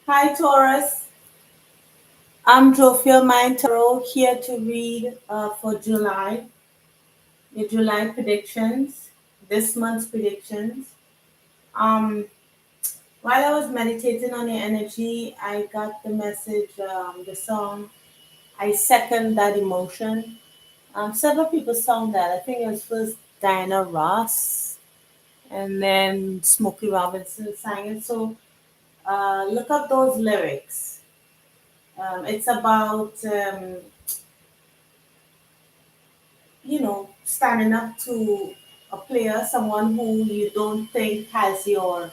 Hi Taurus, I'm jofielmind tarot here to read for July, the July predictions, this month's predictions. Um, while I was meditating on your energy, I got the message, the song, I second that emotion. Several people sang that. I think it was first Diana Ross and then Smokey Robinson sang it. So look up those lyrics. It's about standing up to a player, someone who you don't think has your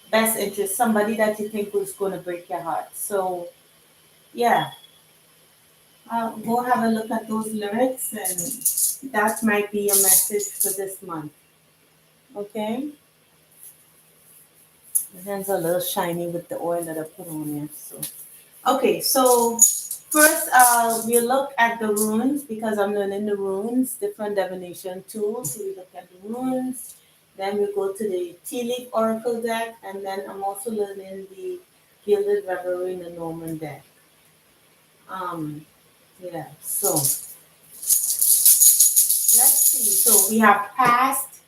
best interest, somebody that you think was going to break your heart. So, yeah, go have a look at those lyrics, and that might be your message for this month. Okay? My hands are a little shiny with the oil that I put on here. So first, we look at the runes because I'm learning the runes, different divination tools. So we look at the runes. Then we go to the tea leaf oracle deck, and then I'm also learning the gilded revelry in the Norman deck. Um, yeah. So let's see. So we have past,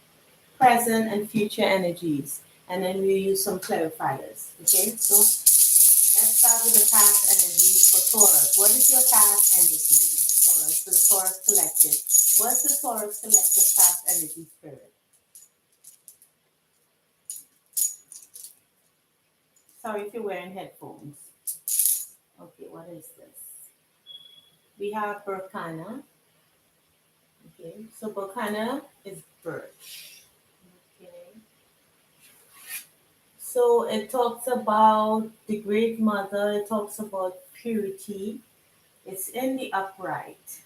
present, and future energies, and then we use some clarifiers. Okay. So let's start with the past energy for Taurus. What is your past energy? Taurus, the Taurus collective. What's the Taurus collective past energy spirit? Sorry if you're wearing headphones. Okay, what is this? We have Burkana. Okay, so Burkana is birch. Okay, so it talks about the Great Mother, it talks about purity. It's in the upright.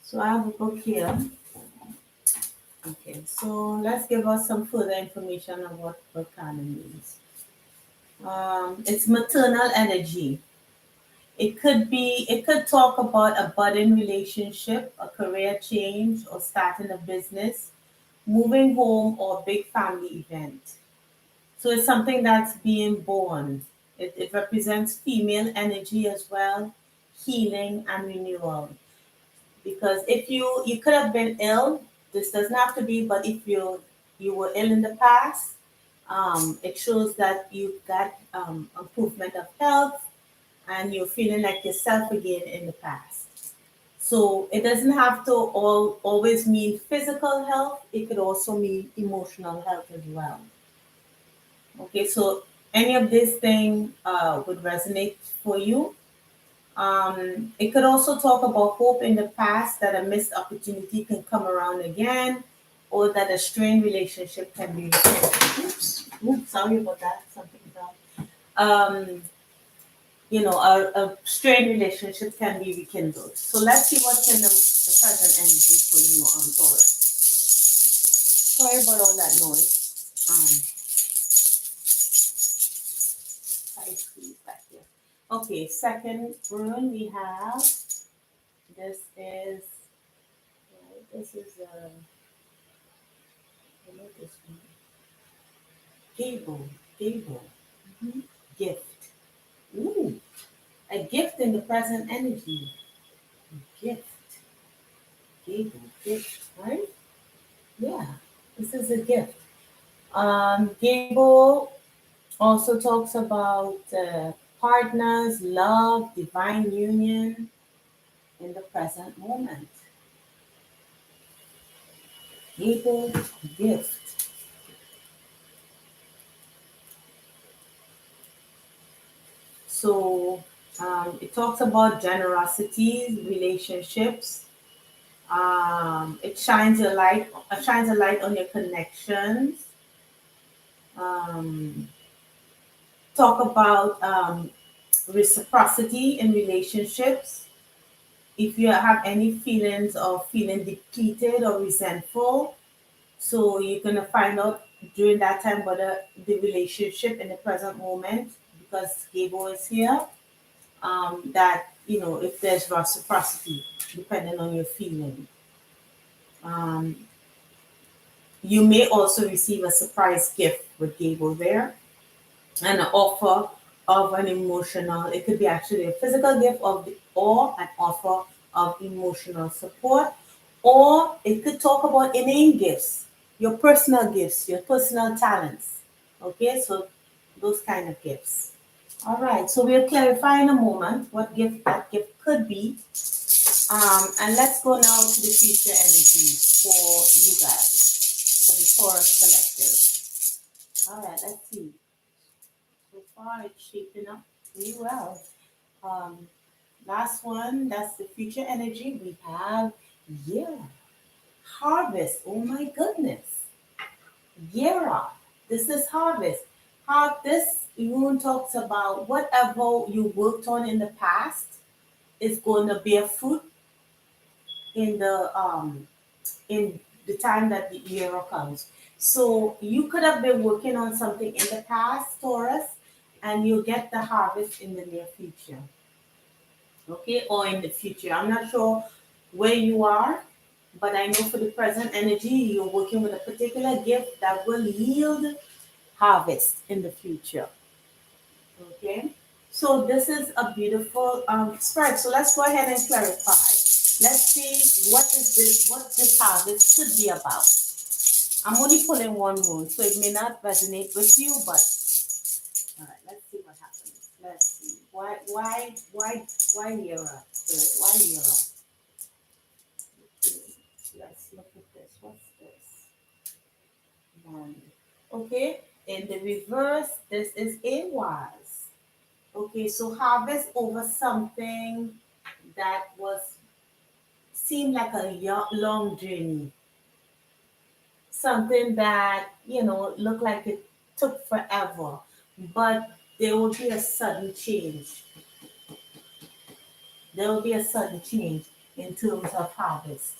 So I have a book here. Okay, so let's give us some further information on what Volcano means. It's maternal energy. It could talk about a budding relationship, a career change, or starting a business, moving home, or a big family event. So it's something that's being born. It represents female energy as well, healing and renewal. Because if you could have been ill, this doesn't have to be, but if you were ill in the past, it shows that you've got improvement of health and you're feeling like yourself again in the past. So it doesn't have to always mean physical health. It could also mean emotional health as well. Okay, so any of this thing would resonate for you. It could also talk about hope in the past that a missed opportunity can come around again, or that a strained relationship can be repaired. Oops, sorry about that. Something fell. Um, a strained relationship can be rekindled. So let's see what's in the present energy for you on Taurus. Sorry about all that noise. Please back here. Okay, second rune we have. This is this is I know this one. Gable, Gable, gift. Ooh, a gift in the present energy. Gift, Gable, gift, right? Yeah, this is a gift. Gable also talks about partners, love, divine union in the present moment. Gable, gift. So it talks about generosity, relationships. It shines a light on your connections. Um, talk about reciprocity in relationships. If you have any feelings of feeling depleted or resentful, so you're gonna find out during that time whether the relationship in the present moment, because Gabo is here, that if there's reciprocity, depending on your feeling. Um, you may also receive a surprise gift with Gable there. an offer of an emotional, it could be actually a physical gift or an offer of emotional support, or it could talk about inane gifts, your personal talents. Okay, so those kind of gifts. All right, so we'll clarify in a moment what gift that gift could be. And let's go now to the future energy for you guys, for the Taurus collective. All right, let's see. So far, it's shaping up pretty well. Um, Last one, that's the future energy. We have, yeah, harvest. Oh my goodness. Yeah, this is harvest. This moon talks about whatever you worked on in the past is going to bear fruit in the time that the year comes. So you could have been working on something in the past, Taurus, and you'll get the harvest in the near future. Okay, or in the future. I'm not sure where you are, but I know for the present energy, you're working with a particular gift that will yield harvest in the future. Okay, so this is a beautiful spread. So let's go ahead and clarify. Let's see what this harvest should be about. I'm only pulling one moon, so it may not resonate with you, but all right, let's see what happens. Let's see. Why Yera? Why Yera? Let's look at this. What's this? One. Okay, in the reverse, this is a was. Okay, so harvest over something that was seemed like a long journey, something that looked like it took forever, but there will be a sudden change. There will be a sudden change in terms of harvest.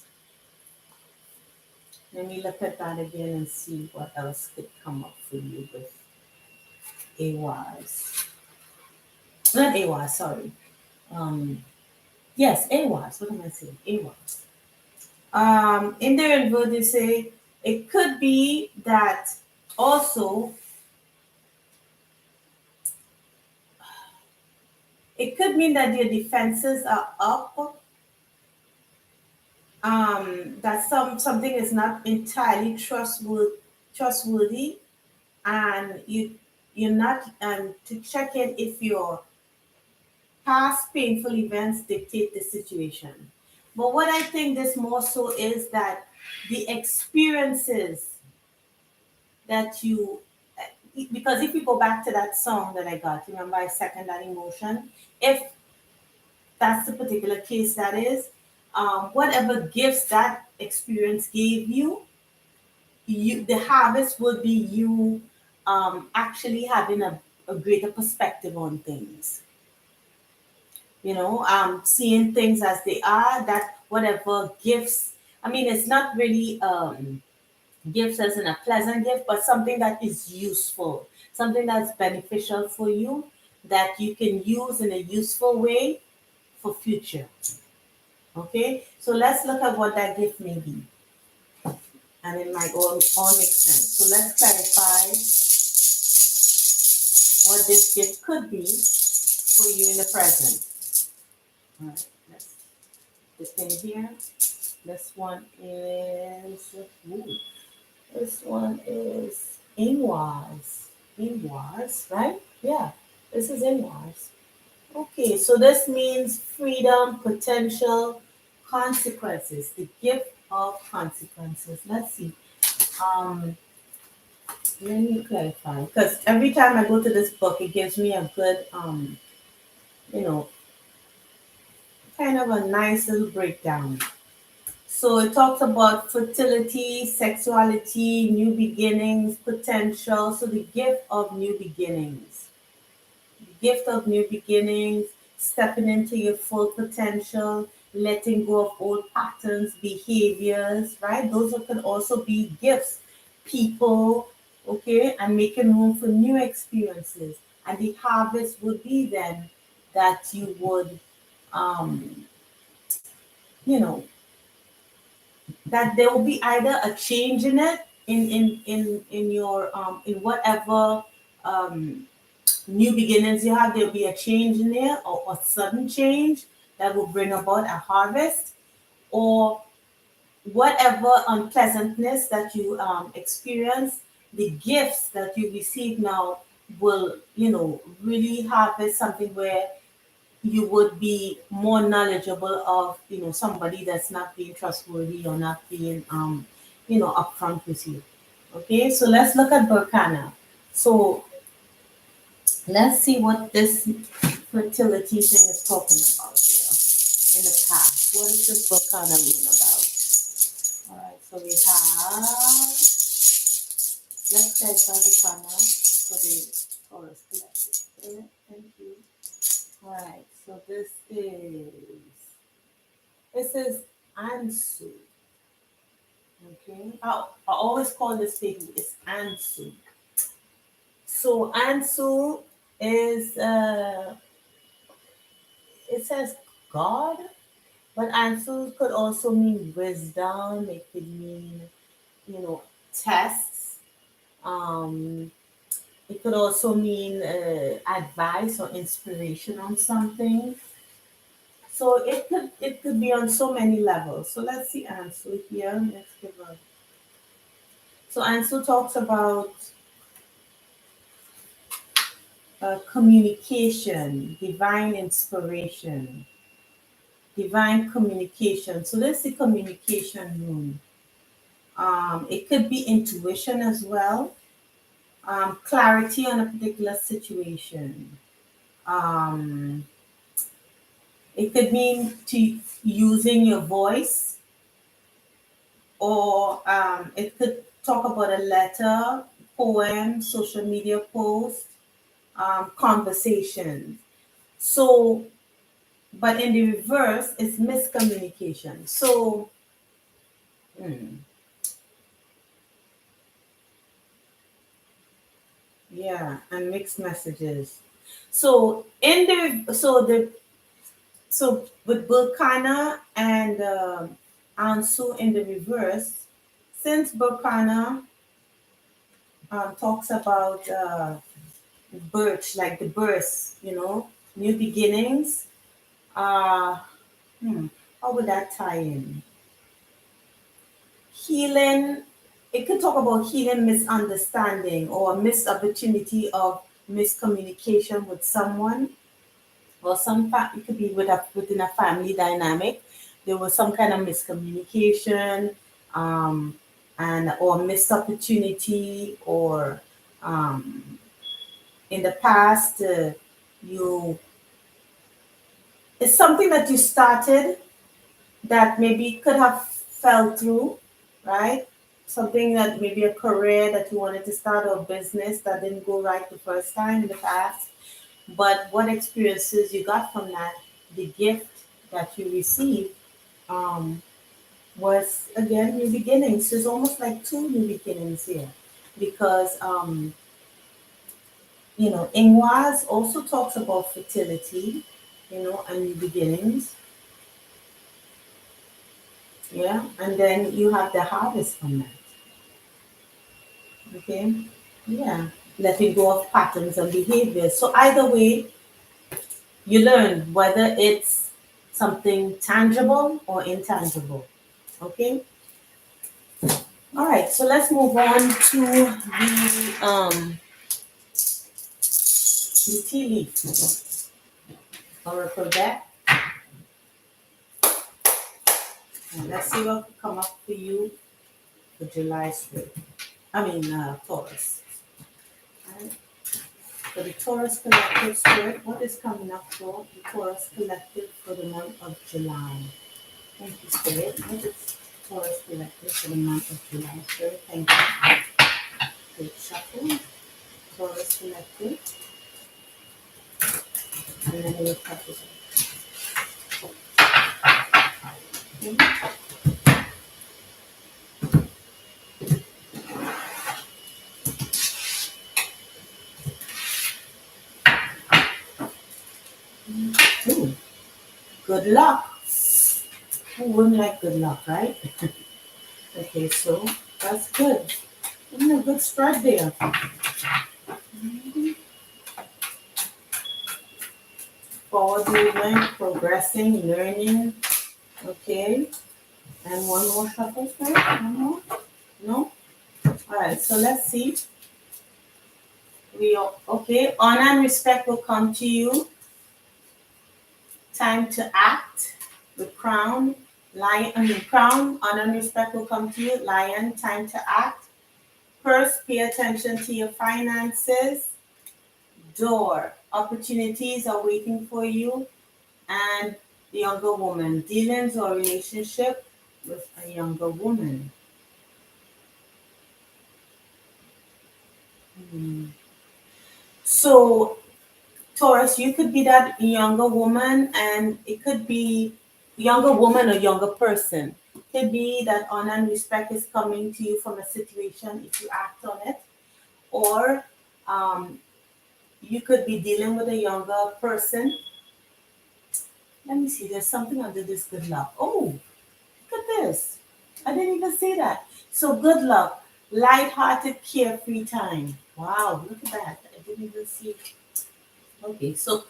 Let me look at that again and see what else could come up for you with AYs. Not AYs, sorry. Um, yes, AYs. What am I saying? AYs. In their info, they say it could be that also, it could mean that your defenses are up, that something is not entirely trustworthy, and you're not to check in if your past painful events dictate the situation. But what I think this more so is that the experiences that you, because if you go back to that song that I got, remember I second that emotion. If that's the particular case, that is, whatever gifts that experience gave you, the harvest would be you actually having a greater perspective on things. Seeing things as they are, that whatever gifts, I mean, it's not really gifts as in a pleasant gift, but something that is useful, something that's beneficial for you, that you can use in a useful way for future. Okay, so let's look at what that gift may be, and it might all make sense. So let's clarify what this gift could be for you in the present. All right, let's dip in here. This one is, ooh, this one is inwards. Inwards, right? Yeah, this is inwards. Okay, so this means freedom, potential, consequences, the gift of consequences. Let's see. Um, Let me clarify, because every time I go to this book, it gives me a good, you know, kind of a nice little breakdown. So it talks about fertility, sexuality, new beginnings, potential. So the gift of new beginnings, gift of new beginnings, stepping into your full potential, letting go of old patterns, behaviors, right? Those could also be gifts, people, okay, and making room for new experiences. And the harvest would be then that you would, um, you know, that there will be either a change in it, in your in whatever um new beginnings you have, there'll be a change in there, or a sudden change that will bring about a harvest, or whatever unpleasantness that you experience, the gifts that you receive now will, really harvest something where you would be more knowledgeable of, somebody that's not being trustworthy or not being, upfront with you. Okay, so let's look at Burkana. So let's see what this fertility thing is talking about here in the past. What is this Burkana rune about? All right, so we have, let's clarify Burkana for the Taurus collective. Okay, thank you. All right, so this is Ansu. Okay, I always call this thing is Ansu. So Ansu is it says God, but Ansu could also mean wisdom. It could mean, tests. Um, it could also mean advice or inspiration on something. So it could be on so many levels. So let's see Ansu here. Let's give a. So Ansu talks about communication, divine inspiration, divine communication. So that's the communication room. It could be intuition as well, clarity on a particular situation. Um, it could mean to using your voice, or it could talk about a letter, poem, social media post, conversation. So, but in the reverse, it's miscommunication. So, mm, yeah, and mixed messages. So so with Burkana and Ansu in the reverse, since Burkana talks about birth, like the birth, new beginnings. Uh, hmm, how would that tie in? Healing. It could talk about healing misunderstanding or missed opportunity of miscommunication with someone, or it could be within a family dynamic. There was some kind of miscommunication, um, and or missed opportunity, or um, in the past, you it's something that you started that maybe could have fell through, right? Something that maybe a career that you wanted to start, or a business that didn't go right the first time in the past. But what experiences you got from that, the gift that you received, um, was again new beginnings. There's almost like two new beginnings here, because Ingwaz also talks about fertility, and new beginnings. Yeah, and then you have the harvest from that. Okay, yeah, letting go of patterns and behaviors. So either way, you learn whether it's something tangible or intangible. Okay. All right. So let's move on to the tea leaf oracle deck, and let's see what will come up for you for July split. I mean Taurus. All right. For the Taurus collective spirit, what is coming up for the Taurus collective for the month of July? Thank you, Spirit. What is Taurus collective for the month of July? Spirit, thank you. Good shuffle. Taurus collective. And then we'll cut this off. Ooh, good luck. Who wouldn't like good luck, right? Okay, so that's good. Isn't a good spread there? Mhm. forward movement, progressing, learning. Okay. And one more shuffle, sir? One more? No? All right, so let's see. Okay, honor and respect will come to you. Time to act. The crown, crown, honor and respect will come to you. Lion, time to act. First, pay attention to your finances. Door, opportunities are waiting for you. And the younger woman, dealings or relationship with a younger woman. Hmm. So, Taurus, you could be that younger woman, and it could be younger woman or younger person. It could be that honor and respect is coming to you from a situation if you act on it, or um, you could be dealing with a younger person. Let me see, there's something under this good luck. Oh, look at this. I didn't even see that. So, good luck, light-hearted, carefree time. Wow, look at that. I didn't even see. Okay, so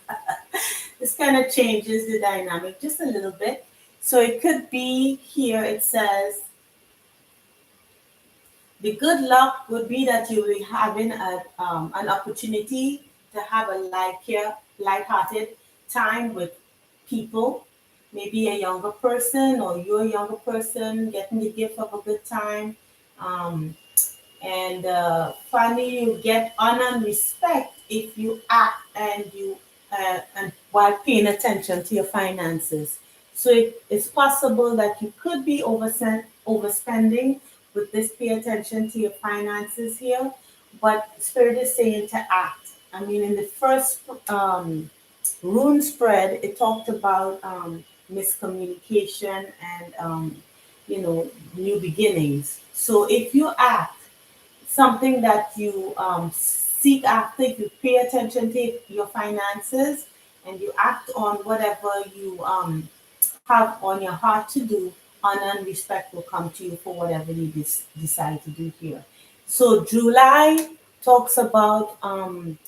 this kind of changes the dynamic just a little bit. So it could be here, it says, the good luck would be that you will be having an opportunity to have a light-hearted time with people, maybe a younger person or you're a younger person, getting the gift of a good time. Um, and finally, you get honor and respect if you act and while paying attention to your finances. So it's possible that you could be overspending with this. Pay attention to your finances here, but Spirit is saying to act. I mean, in the first rune spread, it talked about miscommunication and new beginnings. So if you act something that you seek after, if you pay attention to your finances and you act on whatever you have on your heart to do, honor and respect will come to you for whatever you decide to do here. So July talks about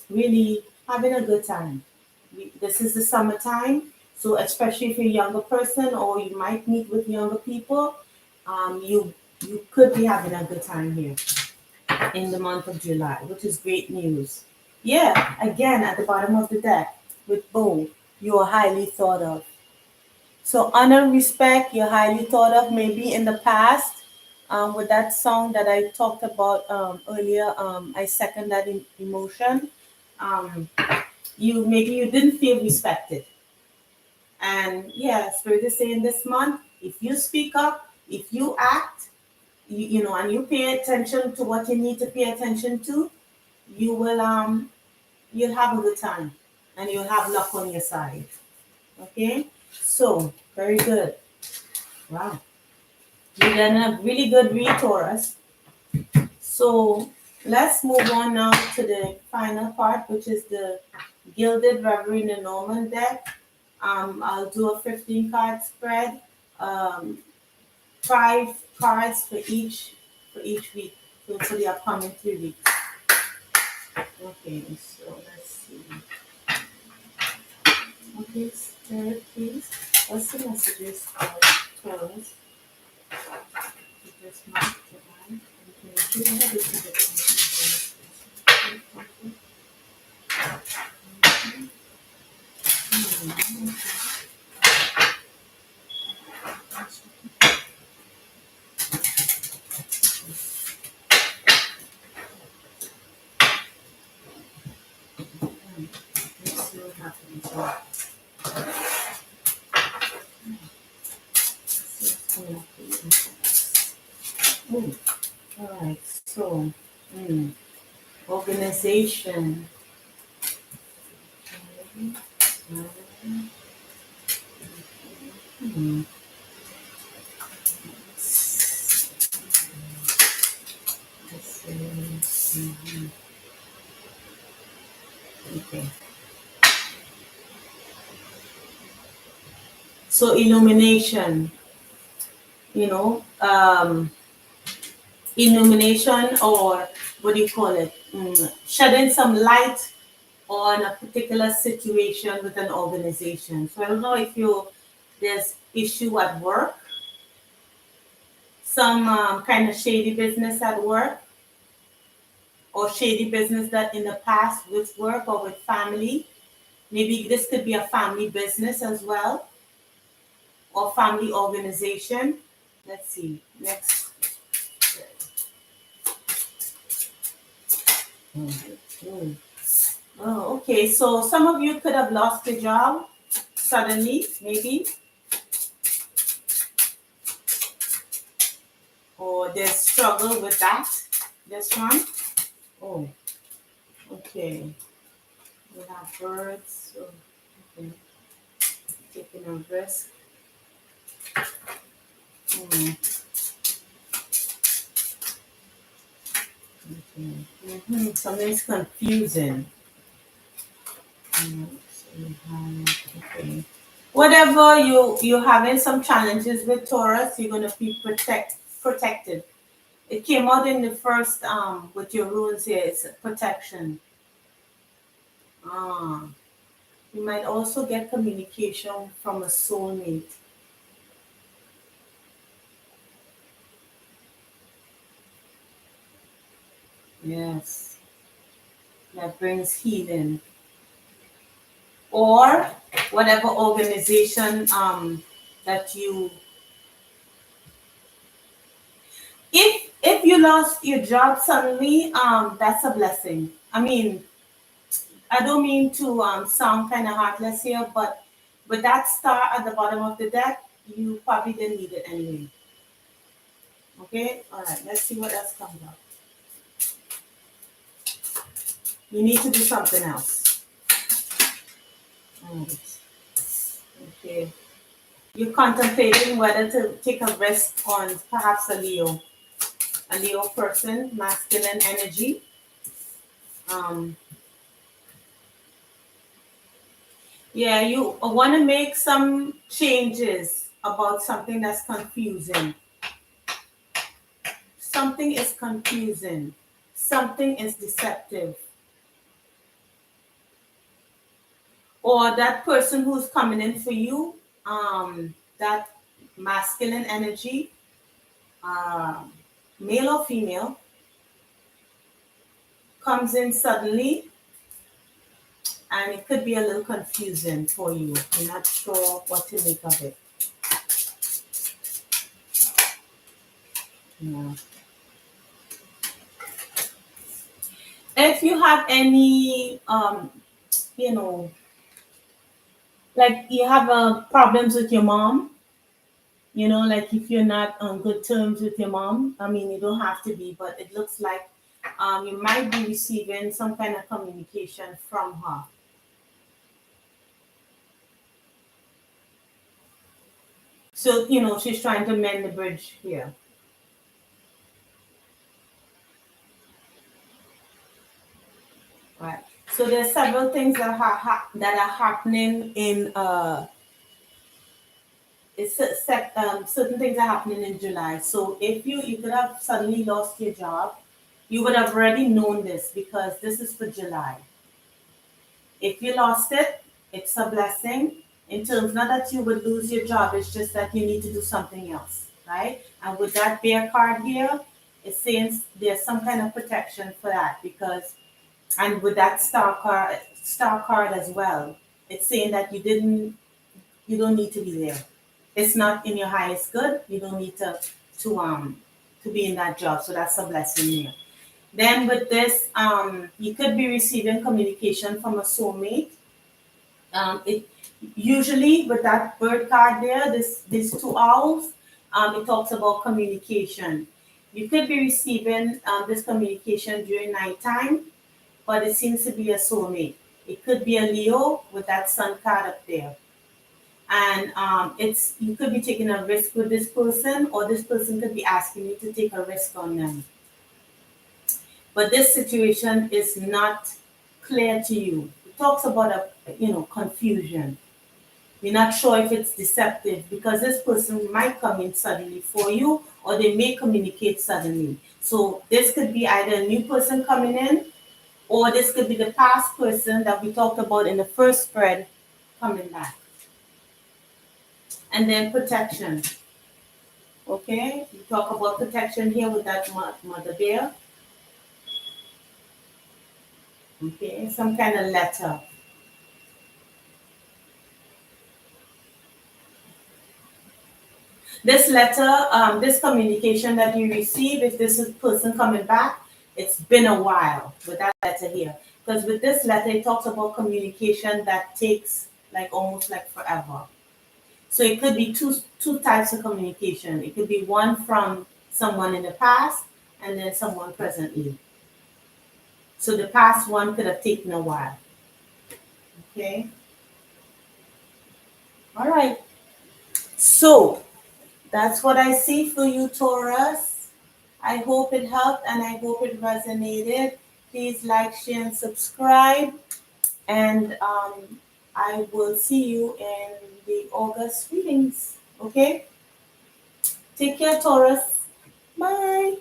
really having a good time. This is the summertime, so especially if you're a younger person or you might meet with younger people, you could be having a good time here in the month of July, which is great news. Yeah, again, at the bottom of the deck with boom, you are highly thought of. So honor, respect, you're highly thought of. Maybe in the past, with that song that I talked about earlier, I second that emotion. Um, you didn't feel respected, and yeah, Spirit is saying this month, if you speak up, if you act, and you pay attention to what you need to pay attention to, you will you'll have a good time and you'll have luck on your side. Okay, so very good. Wow, you done a really good read, Taurus. So let's move on now to the final part, which is the Gilded Reverie in the Norman deck. I'll do a 15 card spread, um, 5 cards for each week, so for the upcoming 3 weeks. Okay, so let's see. Okay, Spirit, please. What's the messages for Taurus? This month, July. Okay, do you have this Let's see what happens. Oh, all right. So, organization. Hmm. Let's see. Okay. So illumination, you know, illumination, or what do you call it? Shedding some light or in a particular situation with an organization. So I don't know if there's issue at work, some kind of shady business at work, or shady business that in the past with work or with family. Maybe this could be a family business as well, or family organization. Let's see. Next. Mm. Oh, okay. So some of you could have lost your job suddenly, maybe, or there's struggle with that. This one. Oh, okay. We have birds. So, okay. Taking a risk. Hmm. Okay. Something's confusing. So okay. Whatever you're having some challenges with Taurus, you're gonna be protected. It came out in the first with your runes here. It's protection. Ah, you might also get communication from a soulmate. Yes, that brings healing. Or whatever organization that you, if you lost your job suddenly, that's a blessing. I mean, I don't mean to sound kind of heartless here, but with that star at the bottom of the deck, you probably didn't need it anyway. Okay? All right, let's see what else comes up. You need to do something else. Alright. Okay. You're contemplating whether to take a risk on perhaps a Leo person, masculine energy. Um, yeah, you want to make some changes about something that's confusing. Something is confusing. Something is deceptive. Or that person who's coming in for you, that masculine energy, um, male or female, comes in suddenly, and it could be a little confusing for you. You're not sure what to make of it. Yeah. If you have any, you know, like you have problems with your mom, like if you're not on good terms with your mom, I mean, you don't have to be, but it looks like you might be receiving some kind of communication from her. So, she's trying to mend the bridge here. Right. So there's several things that are happening in certain things are happening in July. So if you could have suddenly lost your job, you would have already known this because this is for July. If you lost it, it's a blessing in terms not that you would lose your job, it's just that you need to do something else, right? And with that bear card here, it seems there's some kind of protection for that because, and with that star card as well, it's saying that you don't need to be there. It's not in your highest good. You don't need to um to be in that job. So that's a blessing here. Then with this, you could be receiving communication from a soulmate. It usually with that bird card there, these two owls, it talks about communication. You could be receiving this communication during nighttime, but it seems to be a soulmate. It could be a Leo with that sun card up there. And it's you could be taking a risk with this person, or this person could be asking you to take a risk on them. But this situation is not clear to you. It talks about a confusion. You're not sure if it's deceptive because this person might come in suddenly for you, or they may communicate suddenly. So this could be either a new person coming in, Or this could be the past person that we talked about in the first spread coming back. And then protection. Okay, we talk about protection here with that mother bear. Okay, some kind of letter. This letter, this communication that you receive, if this is person coming back, it's been a while with that letter here. Because with this letter, it talks about communication that takes like almost like forever. So it could be two types of communication. It could be one from someone in the past and then someone presently. So the past one could have taken a while. Okay. All right. So that's what I see for you, Taurus. I hope it helped and I hope it resonated. Please like, share, and subscribe. And I will see you in the August readings. Okay? Take care, Taurus. Bye.